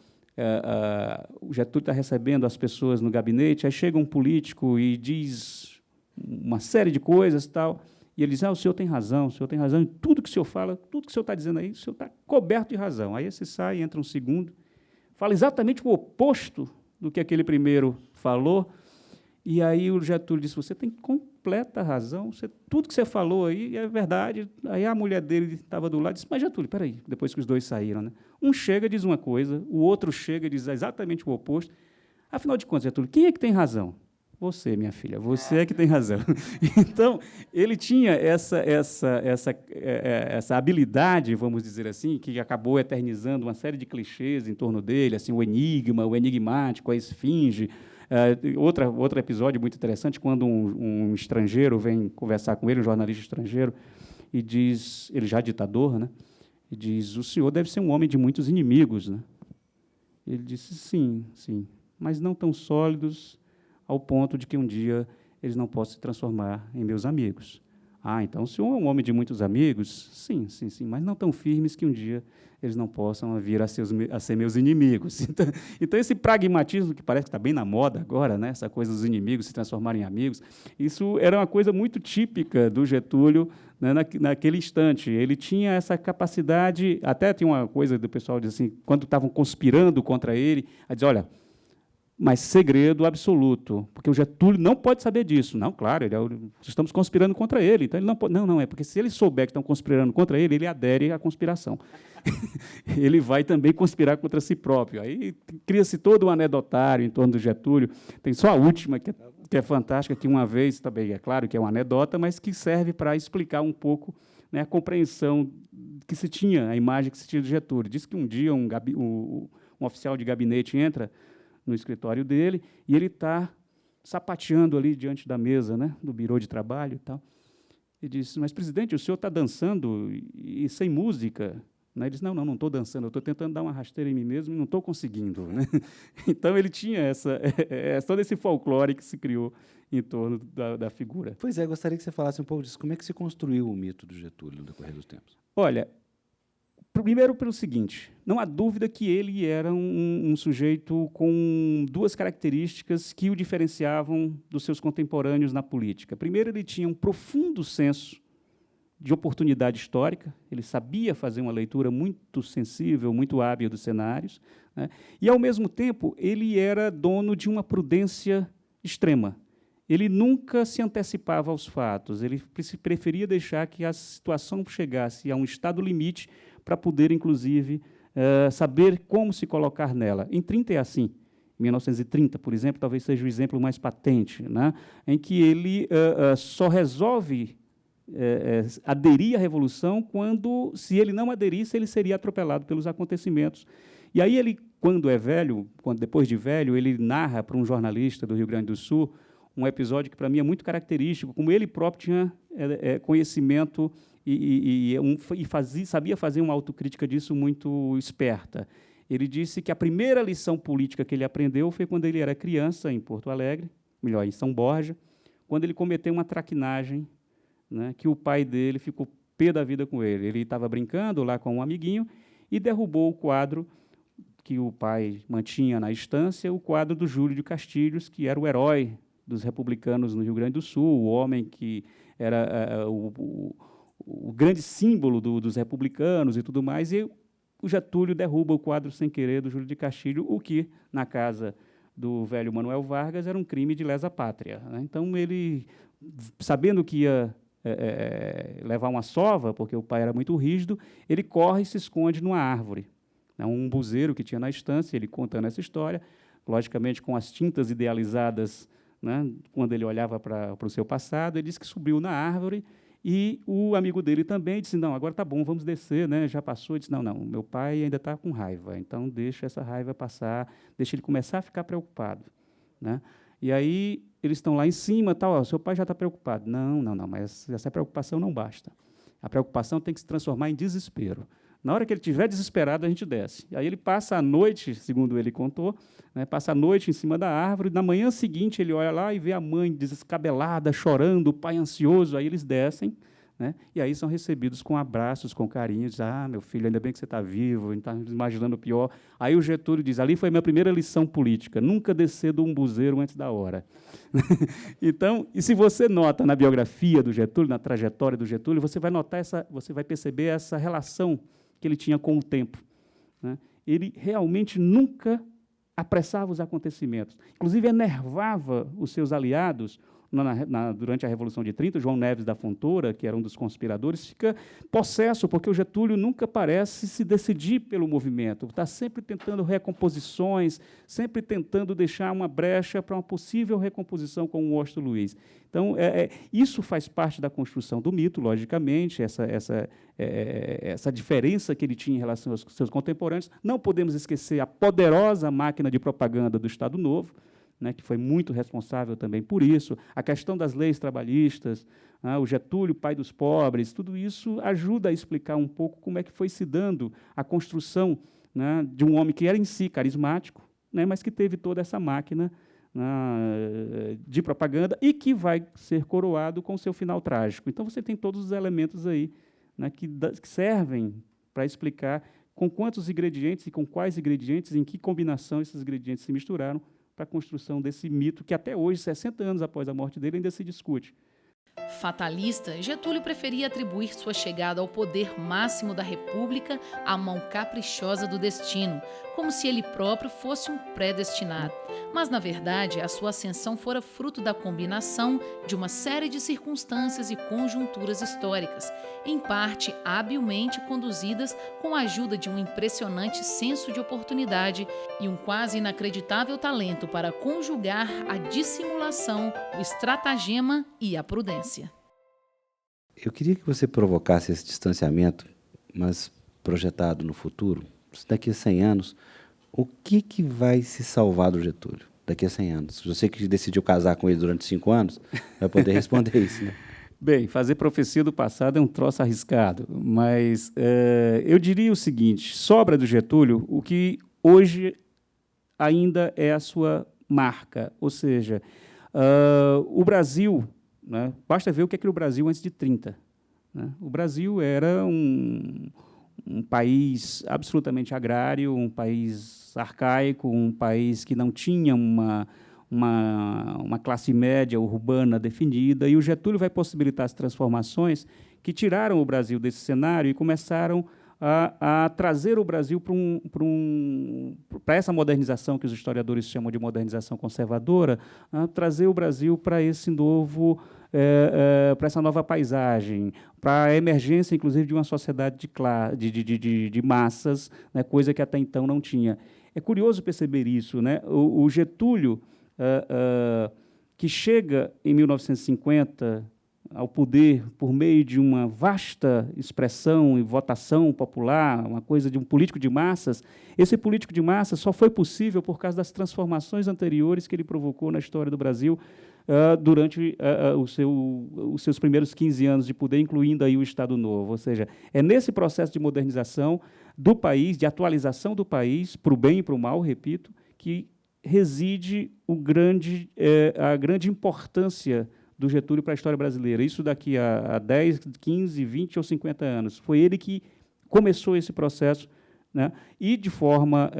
Getúlio está recebendo as pessoas no gabinete, aí chega um político e diz uma série de coisas e tal, e ele diz: o senhor tem razão, em tudo que o senhor fala, tudo que o senhor está dizendo aí, o senhor está coberto de razão. Aí esse sai, entra um segundo, fala exatamente o oposto do que aquele primeiro falou, e aí o Getúlio disse: você tem completa razão, tudo que você falou aí é verdade. Aí a mulher dele estava do lado e disse: mas Getúlio, peraí, depois que os dois saíram, né? Um chega e diz uma coisa, o outro chega e diz exatamente o oposto. Afinal de contas, Getúlio, quem é que tem razão? Você, minha filha, você é que tem razão. Então, ele tinha essa habilidade, vamos dizer assim, que acabou eternizando uma série de clichês em torno dele, assim, o enigma, o enigmático, a esfinge. Outro episódio muito interessante, quando um estrangeiro vem conversar com ele, um jornalista estrangeiro, e diz, ele já ditador, né? E diz: o senhor deve ser um homem de muitos inimigos, né? Ele disse: sim, mas não tão sólidos ao ponto de que um dia eles não possam se transformar em meus amigos. Ah, então o senhor é um homem de muitos amigos? Sim, sim, sim, mas não tão firmes que um dia eles não possam vir a ser meus inimigos. Então, esse pragmatismo que parece que está bem na moda agora, né? Essa coisa dos inimigos se transformarem em amigos, isso era uma coisa muito típica do Getúlio, né, naquele instante. Ele tinha essa capacidade, até tinha uma coisa do pessoal diz assim, quando estavam conspirando contra ele, a dizer, olha, mas segredo absoluto, porque o Getúlio não pode saber disso. Não, claro, estamos conspirando contra ele, então ele não pode. Não, é porque se ele souber que estão conspirando contra ele, ele adere à conspiração. Ele vai também conspirar contra si próprio. Aí cria-se todo um anedotário em torno do Getúlio. Tem só a última, que é fantástica, que uma vez, também é claro que é uma anedota, mas que serve para explicar um pouco, né, a compreensão que se tinha, a imagem que se tinha do Getúlio. Diz que um dia um oficial de gabinete entra no escritório dele, e ele está sapateando ali diante da mesa, né, do birô de trabalho e tal. Ele disse, mas, presidente, o senhor está dançando e sem música? Ele disse, não estou dançando, eu estou tentando dar uma rasteira em mim mesmo e não estou conseguindo. Né? Então, ele tinha todo esse folclore que se criou em torno da figura. Pois é, gostaria que você falasse um pouco disso. Como é que se construiu o mito do Getúlio no decorrer dos tempos? Olha, primeiro pelo seguinte, não há dúvida que ele era um sujeito com duas características que o diferenciavam dos seus contemporâneos na política. Primeiro, ele tinha um profundo senso de oportunidade histórica, ele sabia fazer uma leitura muito sensível, muito hábil dos cenários, né? E, ao mesmo tempo, ele era dono de uma prudência extrema. Ele nunca se antecipava aos fatos, ele preferia deixar que a situação chegasse a um estado limite para poder, inclusive, saber como se colocar nela. Em 30 é assim. Em 1930, por exemplo, talvez seja o exemplo mais patente, né, em que ele só resolve aderir à Revolução quando, se ele não aderisse, ele seria atropelado pelos acontecimentos. E aí ele, quando é velho, depois de velho, ele narra para um jornalista do Rio Grande do Sul um episódio que, para mim, é muito característico, como ele próprio tinha conhecimento sabia fazer uma autocrítica disso muito esperta. Ele disse que a primeira lição política que ele aprendeu foi quando ele era criança, em Porto Alegre, melhor, em São Borja, quando ele cometeu uma traquinagem, né, que o pai dele ficou pé da vida com ele. Ele estava brincando lá com um amiguinho e derrubou o quadro que o pai mantinha na estância, o quadro do Júlio de Castilhos, que era o herói dos republicanos no Rio Grande do Sul, o homem que era o grande símbolo dos republicanos e tudo mais, e o Getúlio derruba o quadro sem querer do Júlio de Castilho, o que, na casa do velho Manuel Vargas, era um crime de lesa pátria. Né? Então, ele, sabendo que ia levar uma sova, porque o pai era muito rígido, ele corre e se esconde numa árvore. Um buzeiro que tinha na estância, ele contando essa história, logicamente com as tintas idealizadas, né, quando ele olhava para o seu passado, ele disse que subiu na árvore e o amigo dele também disse, não, agora está bom, vamos descer, né, já passou. Ele disse, não, meu pai ainda está com raiva, então deixa essa raiva passar, deixa ele começar a ficar preocupado. Né? E aí eles estão lá em cima, tal, seu pai já está preocupado. Não, mas essa preocupação não basta. A preocupação tem que se transformar em desespero. Na hora que ele estiver desesperado, a gente desce. E aí ele passa a noite, segundo ele contou, né, passa a noite em cima da árvore, na manhã seguinte ele olha lá e vê a mãe desescabelada, chorando, o pai ansioso, aí eles descem, né, e aí são recebidos com abraços, com carinhos, meu filho, ainda bem que você está vivo, está imaginando o pior. Aí o Getúlio diz, ali foi a minha primeira lição política, nunca descer do umbuzeiro antes da hora. Então, e se você nota na biografia do Getúlio, na trajetória do Getúlio, você vai perceber essa relação que ele tinha com o tempo. Né? Ele realmente nunca apressava os acontecimentos. Inclusive, enervava os seus aliados. Durante a Revolução de 30, João Neves da Fontoura, que era um dos conspiradores, fica possesso, porque o Getúlio nunca parece se decidir pelo movimento. Está sempre tentando recomposições, sempre tentando deixar uma brecha para uma possível recomposição com o Washington Luiz. Então, isso faz parte da construção do mito, logicamente, essa diferença que ele tinha em relação aos seus contemporâneos. Não podemos esquecer a poderosa máquina de propaganda do Estado Novo, né, que foi muito responsável também por isso, a questão das leis trabalhistas, o Getúlio, pai dos pobres, tudo isso ajuda a explicar um pouco como é que foi se dando a construção, né, de um homem que era em si carismático, né, mas que teve toda essa máquina, de propaganda e que vai ser coroado com seu final trágico. Então, você tem todos os elementos aí, né, que servem para explicar com quantos ingredientes e com quais ingredientes, em que combinação esses ingredientes se misturaram para a construção desse mito que até hoje, 60 anos após a morte dele, ainda se discute. Fatalista, Getúlio preferia atribuir sua chegada ao poder máximo da República à mão caprichosa do destino, como se ele próprio fosse um predestinado. Mas, na verdade, a sua ascensão fora fruto da combinação de uma série de circunstâncias e conjunturas históricas, em parte habilmente conduzidas com a ajuda de um impressionante senso de oportunidade e um quase inacreditável talento para conjugar a dissimulação, o estratagema e a prudência. Eu queria que você provocasse esse distanciamento, mas projetado no futuro. Daqui a 100 anos, o que vai se salvar do Getúlio daqui a 100 anos? Você que decidiu casar com ele durante 5 anos, vai poder responder isso, né? Bem, fazer profecia do passado é um troço arriscado, mas eu diria o seguinte: sobra do Getúlio o que hoje ainda é a sua marca, ou seja, o Brasil, né, basta ver o que era o Brasil antes de 30. Né? O Brasil era um país absolutamente agrário, um país arcaico, um país que não tinha uma classe média urbana definida, e o Getúlio vai possibilitar as transformações que tiraram o Brasil desse cenário e começaram a trazer o Brasil para essa modernização que os historiadores chamam de modernização conservadora, a trazer o Brasil para esse novo, para essa nova paisagem, para a emergência, inclusive, de uma sociedade de massas, né, coisa que até então não tinha. É curioso perceber isso, né? O Getúlio, que chega em 1950 ao poder por meio de uma vasta expressão e votação popular, uma coisa de um político de massas, esse político de massas só foi possível por causa das transformações anteriores que ele provocou na história do Brasil durante os seus primeiros 15 anos de poder, incluindo aí o Estado Novo. Ou seja, é nesse processo de modernização do país, de atualização do país, para o bem e para o mal, repito, que reside a grande importância do Getúlio para a história brasileira. Isso daqui a 10, 15, 20 ou 50 anos. Foi ele que começou esse processo, né, e de forma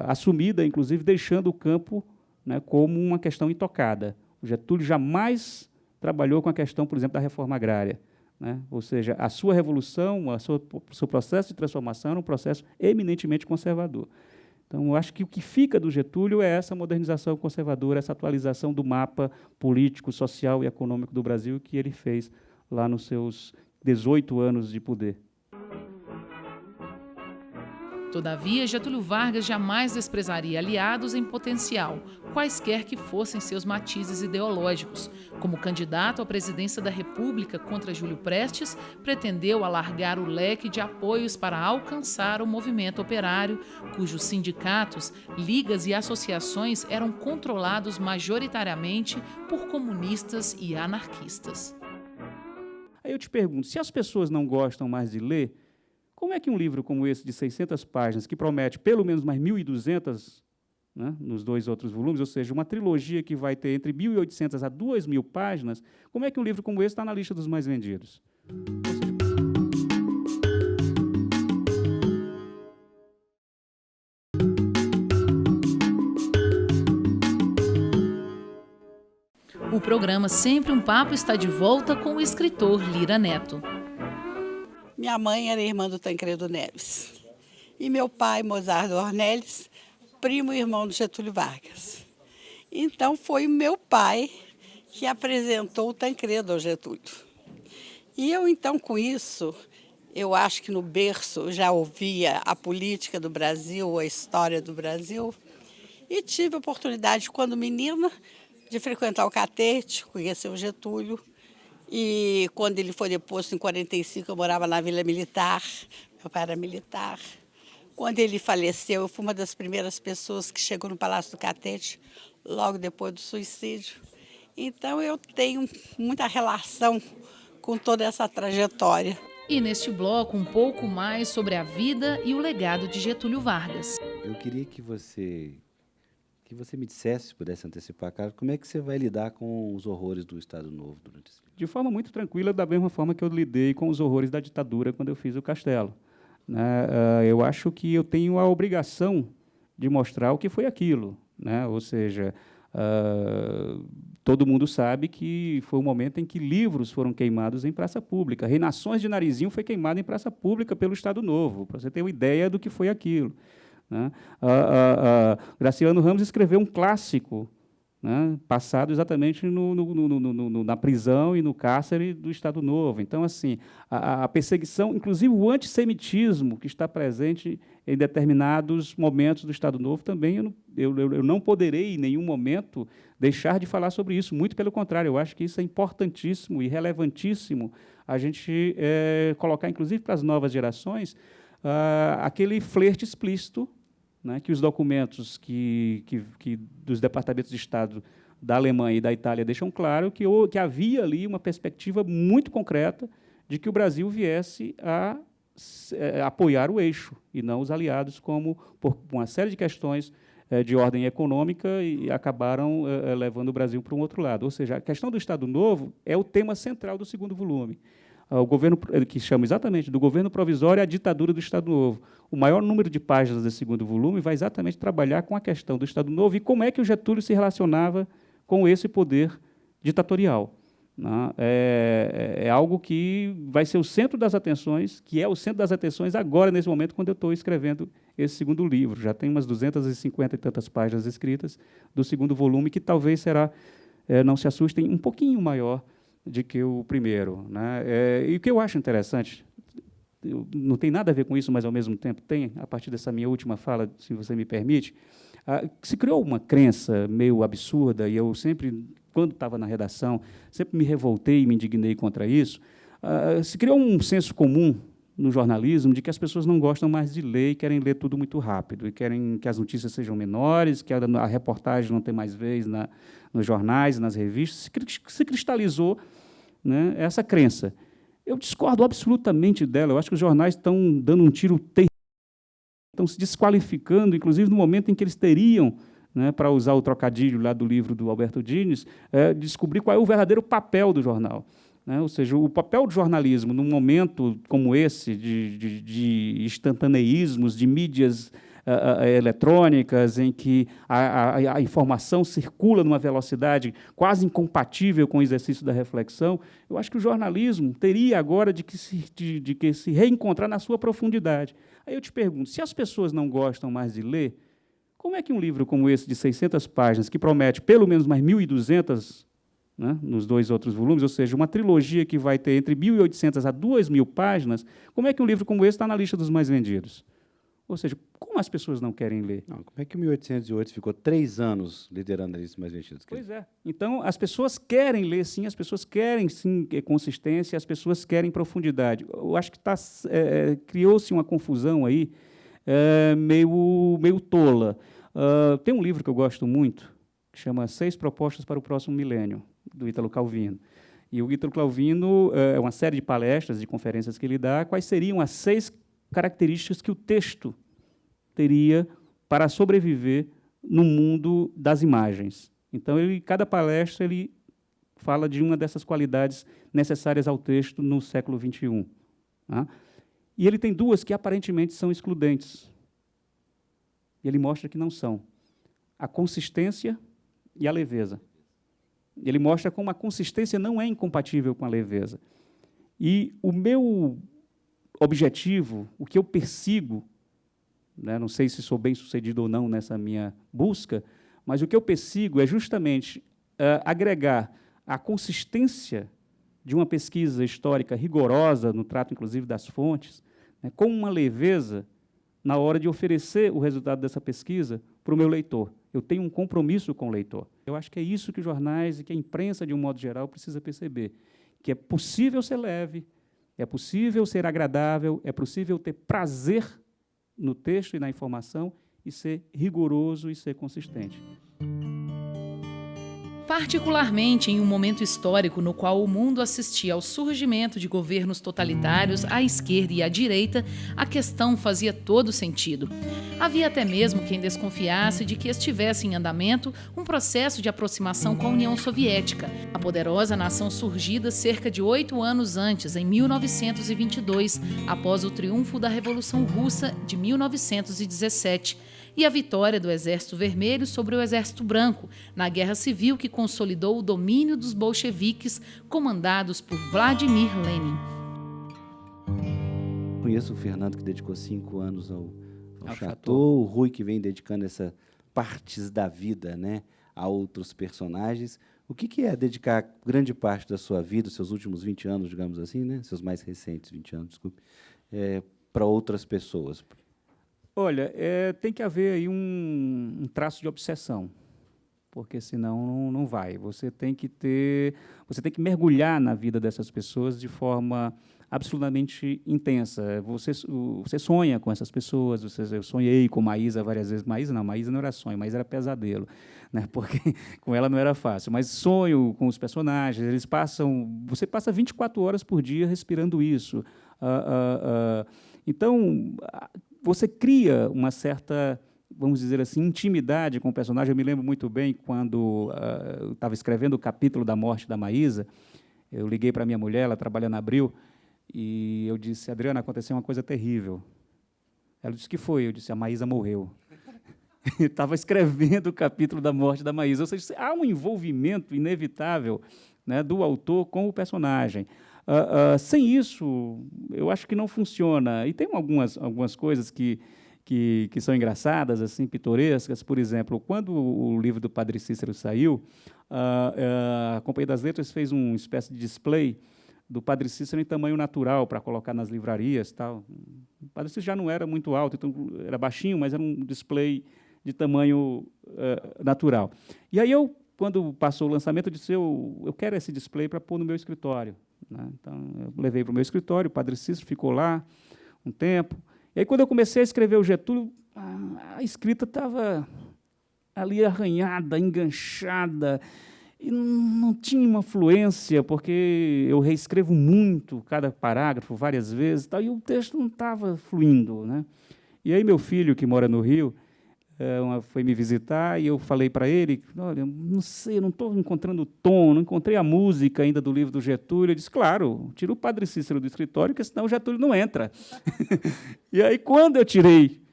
assumida, inclusive, deixando o campo, né, como uma questão intocada. O Getúlio jamais trabalhou com a questão, por exemplo, da reforma agrária. Né? Ou seja, a sua revolução, o seu processo de transformação era um processo eminentemente conservador. Então, eu acho que o que fica do Getúlio é essa modernização conservadora, essa atualização do mapa político, social e econômico do Brasil que ele fez lá nos seus 18 anos de poder. Todavia, Getúlio Vargas jamais desprezaria aliados em potencial, quaisquer que fossem seus matizes ideológicos. Como candidato à presidência da República contra Júlio Prestes, pretendeu alargar o leque de apoios para alcançar o movimento operário, cujos sindicatos, ligas e associações eram controlados majoritariamente por comunistas e anarquistas. Aí eu te pergunto, se as pessoas não gostam mais de ler, como é que um livro como esse, de 600 páginas, que promete pelo menos mais 1.200, né, nos 2 outros volumes, ou seja, uma trilogia que vai ter entre 1.800 a 2.000 páginas, como é que um livro como esse está na lista dos mais vendidos? O programa Sempre um Papo está de volta com o escritor Lira Neto. Minha mãe era irmã do Tancredo Neves. E meu pai, Mozardo Ornelis, primo e irmão do Getúlio Vargas. Então, foi o meu pai que apresentou o Tancredo ao Getúlio. E eu, então, com isso, eu acho que no berço já ouvia a política do Brasil, a história do Brasil, e tive a oportunidade, quando menina, de frequentar o Catete, conhecer o Getúlio. E quando ele foi deposto em 45, eu morava na Vila Militar, meu pai era militar. Quando ele faleceu, eu fui uma das primeiras pessoas que chegou no Palácio do Catete, logo depois do suicídio. Então, eu tenho muita relação com toda essa trajetória. E neste bloco, um pouco mais sobre a vida e o legado de Getúlio Vargas. Eu queria que você que você me dissesse, se pudesse antecipar, Carlos, como é que você vai lidar com os horrores do Estado Novo durante esse livro? De forma muito tranquila, da mesma forma que eu lidei com os horrores da ditadura quando eu fiz o Castelo. Né? Eu acho que eu tenho a obrigação de mostrar o que foi aquilo. Né? Ou seja, todo mundo sabe que foi o momento em que livros foram queimados em praça pública. Reinações de Narizinho foi queimado em praça pública pelo Estado Novo, para você ter uma ideia do que foi aquilo. Né? Graciano Ramos escreveu um clássico, né, passado exatamente na prisão e no cárcere do Estado Novo. Então, assim, a perseguição, inclusive o antissemitismo que está presente em determinados momentos do Estado Novo, também eu não poderei, em nenhum momento, deixar de falar sobre isso. Muito pelo contrário, eu acho que isso é importantíssimo e relevantíssimo a gente colocar, inclusive para as novas gerações, aquele flerte explícito, né, que os documentos dos departamentos de Estado da Alemanha e da Itália deixam claro que havia ali uma perspectiva muito concreta de que o Brasil viesse a apoiar o eixo, e não os aliados, como por uma série de questões de ordem econômica, e acabaram levando o Brasil para um outro lado. Ou seja, a questão do Estado Novo é o tema central do segundo volume. O governo, que chama exatamente do governo provisório à ditadura do Estado Novo. O maior número de páginas desse segundo volume vai exatamente trabalhar com a questão do Estado Novo e como é que o Getúlio se relacionava com esse poder ditatorial. Né? É algo que vai ser o centro das atenções, que é o centro das atenções agora, nesse momento, quando eu estou escrevendo esse segundo livro. Já tem umas 250 e tantas páginas escritas do segundo volume, que talvez será, não se assustem, um pouquinho maior de que o primeiro. Né? E o que eu acho interessante, não tem nada a ver com isso, mas, ao mesmo tempo, tem, a partir dessa minha última fala, se você me permite, se criou uma crença meio absurda, e eu sempre, quando estava na redação, sempre me revoltei e me indignei contra isso, se criou um senso comum no jornalismo de que as pessoas não gostam mais de ler e querem ler tudo muito rápido, e querem que as notícias sejam menores, que a reportagem não tem mais vez nos jornais, nas revistas. Se cristalizou, né, essa crença. Eu discordo absolutamente dela. Eu acho que os jornais estão dando um tiro terrível, estão se desqualificando, inclusive no momento em que eles teriam, né, para usar o trocadilho lá do livro do Alberto Dines, descobrir qual é o verdadeiro papel do jornal. Né? Ou seja, o papel do jornalismo, num momento como esse, de instantaneísmos, de mídias eletrônicas, em que a informação circula numa velocidade quase incompatível com o exercício da reflexão, eu acho que o jornalismo teria agora de que se reencontrar na sua profundidade. Aí eu te pergunto, se as pessoas não gostam mais de ler, como é que um livro como esse, de 600 páginas, que promete pelo menos mais 1.200, né, nos dois outros volumes, ou seja, uma trilogia que vai ter entre 1.800 a 2.000 páginas, como é que um livro como esse está na lista dos mais vendidos? Ou seja, como as pessoas não querem ler? Não, como é que o 1808 ficou 3 anos liderando a lista mais vendida? Pois é. Então, as pessoas querem ler, sim, as pessoas querem, sim, consistência, as pessoas querem profundidade. Eu acho que criou-se uma confusão aí meio tola. Tem um livro que eu gosto muito, que chama 6 Propostas para o Próximo Milênio, do Ítalo Calvino. E o Ítalo Calvino é uma série de palestras, de conferências que ele dá, quais seriam as 6 características que o texto teria para sobreviver no mundo das imagens. Então, cada palestra ele fala de uma dessas qualidades necessárias ao texto no século XXI. Tá? E ele tem 2 que aparentemente são excludentes. E ele mostra que não são. A consistência e a leveza. Ele mostra como a consistência não é incompatível com a leveza. E o meu objetivo, o que eu persigo, né, não sei se sou bem-sucedido ou não nessa minha busca, mas o que eu persigo é justamente agregar a consistência de uma pesquisa histórica rigorosa, no trato, inclusive, das fontes, né, com uma leveza na hora de oferecer o resultado dessa pesquisa para o meu leitor. Eu tenho um compromisso com o leitor. Eu acho que é isso que os jornais e que a imprensa, de um modo geral, precisa perceber, que é possível ser leve, é possível ser agradável, é possível ter prazer no texto e na informação e ser rigoroso e ser consistente. Particularmente em um momento histórico no qual o mundo assistia ao surgimento de governos totalitários à esquerda e à direita, a questão fazia todo sentido. Havia até mesmo quem desconfiasse de que estivesse em andamento um processo de aproximação com a União Soviética, a poderosa nação surgida cerca de 8 anos antes, em 1922, após o triunfo da Revolução Russa de 1917. E a vitória do Exército Vermelho sobre o Exército Branco, na Guerra Civil que consolidou o domínio dos bolcheviques, comandados por Vladimir Lenin. Conheço o Fernando, que dedicou 5 anos ao Chateau, o Rui, que vem dedicando essas partes da vida, né, a outros personagens. O que é dedicar grande parte da sua vida, os seus últimos 20 anos, digamos assim, né, seus mais recentes 20 anos, desculpe, para outras pessoas? Olha, tem que haver aí um traço de obsessão, porque senão não vai. Você tem que mergulhar na vida dessas pessoas de forma absolutamente intensa. Você sonha com essas pessoas. Eu sonhei com Maísa várias vezes. Maísa não era sonho, Maísa era pesadelo, né? Porque com ela não era fácil. Mas sonho com os personagens. Você passa 24 horas por dia respirando isso. Então, você cria uma certa, vamos dizer assim, intimidade com o personagem. Eu me lembro muito bem quando eu estava escrevendo o capítulo da morte da Maísa, eu liguei para a minha mulher, ela trabalha na Abril, e eu disse: Adriana, aconteceu uma coisa terrível. Ela disse: que foi? Eu disse: a Maísa morreu. Estava escrevendo o capítulo da morte da Maísa. Ou seja, há um envolvimento inevitável, né, do autor com o personagem. Sem isso, eu acho que não funciona. E tem algumas coisas que são engraçadas, assim, pitorescas. Por exemplo, quando o livro do Padre Cícero saiu, a Companhia das Letras fez uma espécie de display do Padre Cícero em tamanho natural para colocar nas livrarias, tal. O Padre Cícero já não era muito alto, então era baixinho, mas era um display de tamanho natural. E aí quando passou o lançamento, eu disse: eu quero esse display para pôr no meu escritório, né? Então, eu levei para o meu escritório, o Padre Cícero ficou lá um tempo. E aí, quando eu comecei a escrever o Getúlio, a escrita estava ali arranhada, enganchada, e não tinha uma fluência, porque eu reescrevo muito cada parágrafo, várias vezes, e o texto não estava fluindo, né? E aí, meu filho, que mora no Rio, foi me visitar, e eu falei para ele: olha, não sei, eu não estou encontrando o tom, não encontrei a música ainda do livro do Getúlio. Ele disse: claro, tira o Padre Cícero do escritório, porque senão o Getúlio não entra. E aí, quando eu tirei,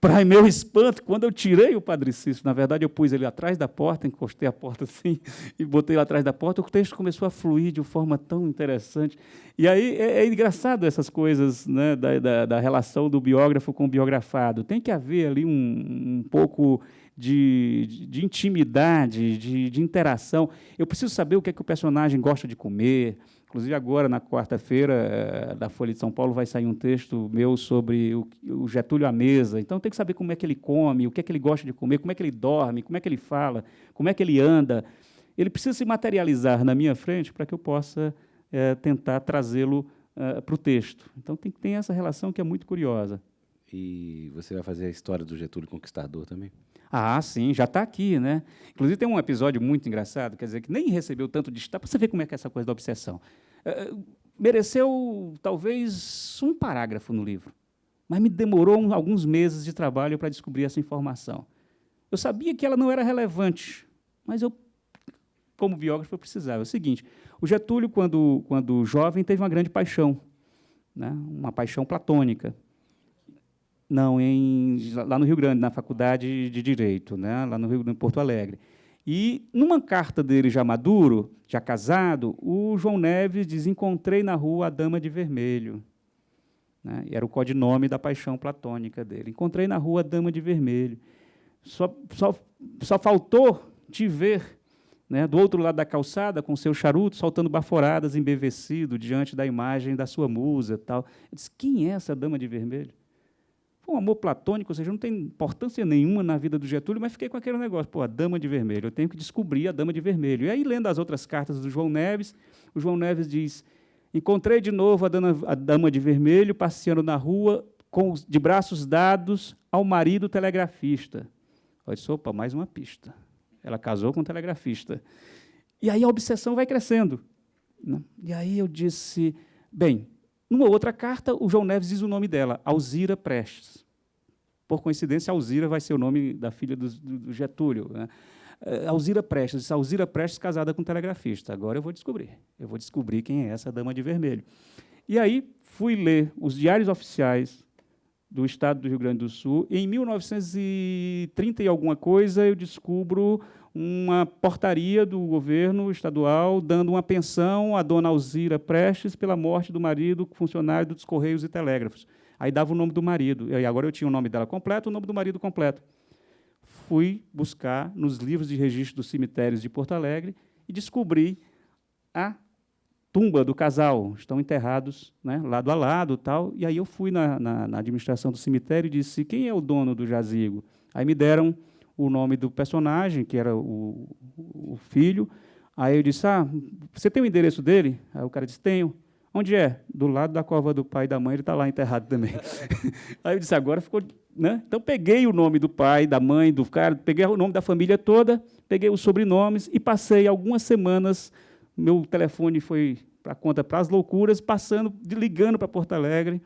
para meu espanto, quando eu tirei o Padre Cícero, na verdade, eu pus ele atrás da porta, encostei a porta assim, e botei ele atrás da porta, o texto começou a fluir de uma forma tão interessante. E aí é engraçado essas coisas, né, da relação do biógrafo com o biografado. Tem que haver ali um pouco de intimidade, de interação. Eu preciso saber o que é que o personagem gosta de comer. Inclusive, agora, na quarta-feira, da Folha de São Paulo, vai sair um texto meu sobre o Getúlio à mesa. Então, tem que saber como é que ele come, o que é que ele gosta de comer, como é que ele dorme, como é que ele fala, como é que ele anda. Ele precisa se materializar na minha frente para que eu possa tentar trazê-lo para o texto. Então, tem que ter essa relação que é muito curiosa. E você vai fazer a história do Getúlio Conquistador também? Ah, sim, já está aqui, né? Inclusive, tem um episódio muito engraçado, quer dizer, que nem recebeu tanto destaque, para você ver como é que é essa coisa da obsessão. Mereceu, talvez, um parágrafo no livro, mas me demorou alguns meses de trabalho para descobrir essa informação. Eu sabia que ela não era relevante, mas eu, como biógrafo, eu precisava. É o seguinte: o Getúlio, quando jovem, teve uma grande paixão, né? Uma paixão platônica. Não, lá no Rio Grande, na Faculdade de Direito, né? Lá no Rio, em Porto Alegre. E, numa carta dele já maduro, já casado, o João Neves diz: encontrei na rua a Dama de Vermelho. Né? E era o codinome da paixão platônica dele. Encontrei na rua a Dama de Vermelho. Só faltou te ver, né, do outro lado da calçada, com seu charuto, soltando baforadas, embevecido, diante da imagem da sua musa. Tal. Eu disse: quem é essa Dama de Vermelho? Foi um amor platônico, ou seja, não tem importância nenhuma na vida do Getúlio, mas fiquei com aquele negócio: pô, a Dama de Vermelho, eu tenho que descobrir a Dama de Vermelho. E aí, lendo as outras cartas do João Neves, o João Neves diz: encontrei de novo a Dama de Vermelho passeando na rua, de braços dados ao marido telegrafista. Eu disse: opa, mais uma pista. Ela casou com um telegrafista. E aí a obsessão vai crescendo, né? E aí eu disse, bem, numa outra carta, o João Neves diz o nome dela, Alzira Prestes. Por coincidência, Alzira vai ser o nome da filha do Getúlio, né? Alzira Prestes casada com um telegrafista. Agora eu vou descobrir quem é essa dama de vermelho. E aí fui ler os diários oficiais do Estado do Rio Grande do Sul. Em 1930 e alguma coisa, eu descubro uma portaria do governo estadual dando uma pensão à dona Alzira Prestes pela morte do marido, funcionário dos Correios e Telégrafos. Aí dava o nome do marido. E agora eu tinha o nome dela completo, o nome do marido completo. Fui buscar nos livros de registro dos cemitérios de Porto Alegre e descobri a tumba do casal. Estão enterrados, né, lado a lado, tal. E aí eu fui na administração do cemitério e disse, quem é o dono do jazigo? Aí me deram o nome do personagem, que era o filho. Aí eu disse, você tem o endereço dele? Aí o cara disse, tenho. Onde é? Do lado da cova do pai e da mãe, ele está lá enterrado também. Aí eu disse, agora ficou... Né? Então, peguei o nome do pai, da mãe, do cara, peguei o nome da família toda, peguei os sobrenomes e passei algumas semanas, meu telefone foi para a conta para as loucuras, ligando para Porto Alegre,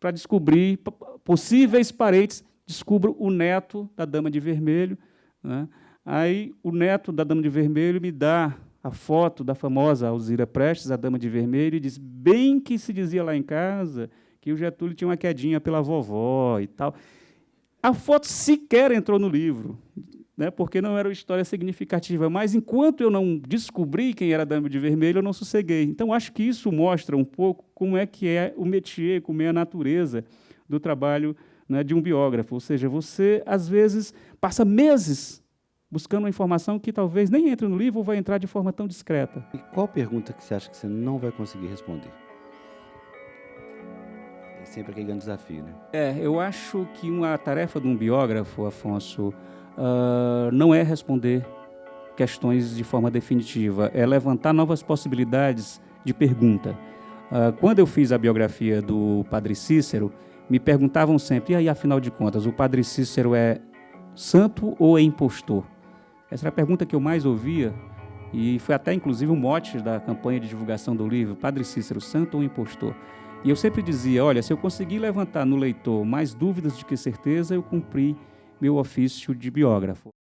para descobrir possíveis parentes. Descubro o neto da Dama de Vermelho, né? Aí o neto da Dama de Vermelho me dá a foto da famosa Alzira Prestes, a Dama de Vermelho, e diz, bem que se dizia lá em casa que o Getúlio tinha uma quedinha pela vovó e tal. A foto sequer entrou no livro, né, porque não era uma história significativa, mas enquanto eu não descobri quem era a Dama de Vermelho, eu não sosseguei. Então, acho que isso mostra um pouco como é que é o métier, como é a natureza do trabalho, né, de um biógrafo. Ou seja, você, às vezes, passa meses buscando uma informação que talvez nem entre no livro ou vai entrar de forma tão discreta. E qual pergunta que você acha que você não vai conseguir responder? É sempre aquele grande desafio, né? Eu acho que uma tarefa de um biógrafo, Afonso, não é responder questões de forma definitiva, é levantar novas possibilidades de pergunta. Quando eu fiz a biografia do Padre Cícero, me perguntavam sempre, e aí, afinal de contas, o Padre Cícero é santo ou é impostor? Essa era a pergunta que eu mais ouvia, e foi até, inclusive, o mote da campanha de divulgação do livro, Padre Cícero, santo ou impostor? E eu sempre dizia, olha, se eu conseguir levantar no leitor mais dúvidas do que certeza, eu cumpri meu ofício de biógrafo.